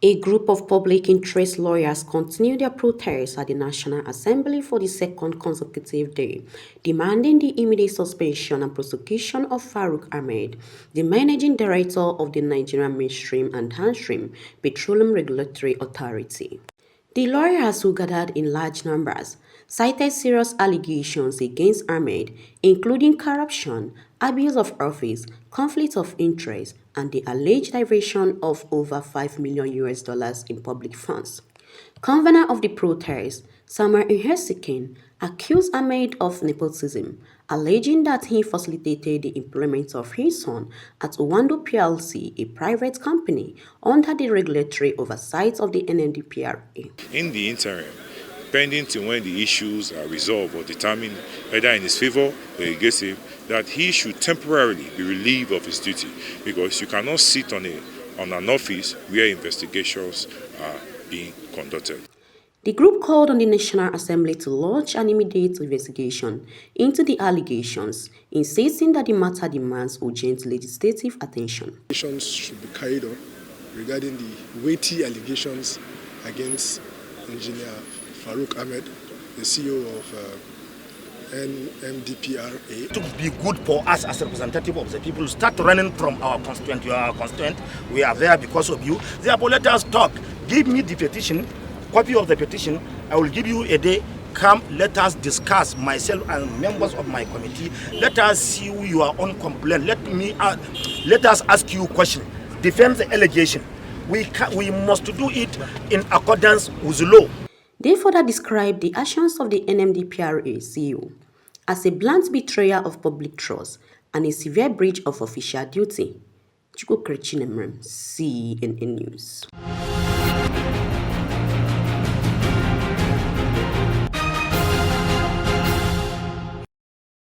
A group of public interest lawyers continued their protest at the National Assembly for the second consecutive day, demanding the immediate suspension and prosecution of Farouk Ahmed, the managing director of the Nigerian Midstream and Downstream Petroleum Regulatory Authority. The lawyers, who gathered in large numbers, cited serious allegations against Ahmed, including corruption, abuse of office, conflict of interest, and the alleged diversion of over $5 million in public funds. Convener of the protest, Ihensekhien, accused Ahmed of nepotism, alleging that he facilitated the employment of his son at Oando PLC, a private company under the regulatory oversight of the NMDPRA. In the interim, pending till when the issues are resolved or determined either in his favor or against him, that he should temporarily be relieved of his duty, because you cannot sit on an office where investigations are being conducted. The group called on the National Assembly to launch an immediate investigation into the allegations, insisting that the matter demands urgent legislative attention. Investigations should be carried on regarding the weighty allegations against Engineer Farouk Ahmed, the CEO of NMDPRA. It would be good for us as representative of the people to start running from our constituent. You are our constituent. We are there because of you. Therefore, let us talk. Give me the petition, copy of the petition. I will give you a day. Come, let us discuss, myself and members of my committee. Let us see your own complaint. Let us ask you a question. Defend the allegation. We must do it in accordance with the law. They further described the actions of the NMDPRA CEO as a blunt betrayal of public trust and a severe breach of official duty. CNN News.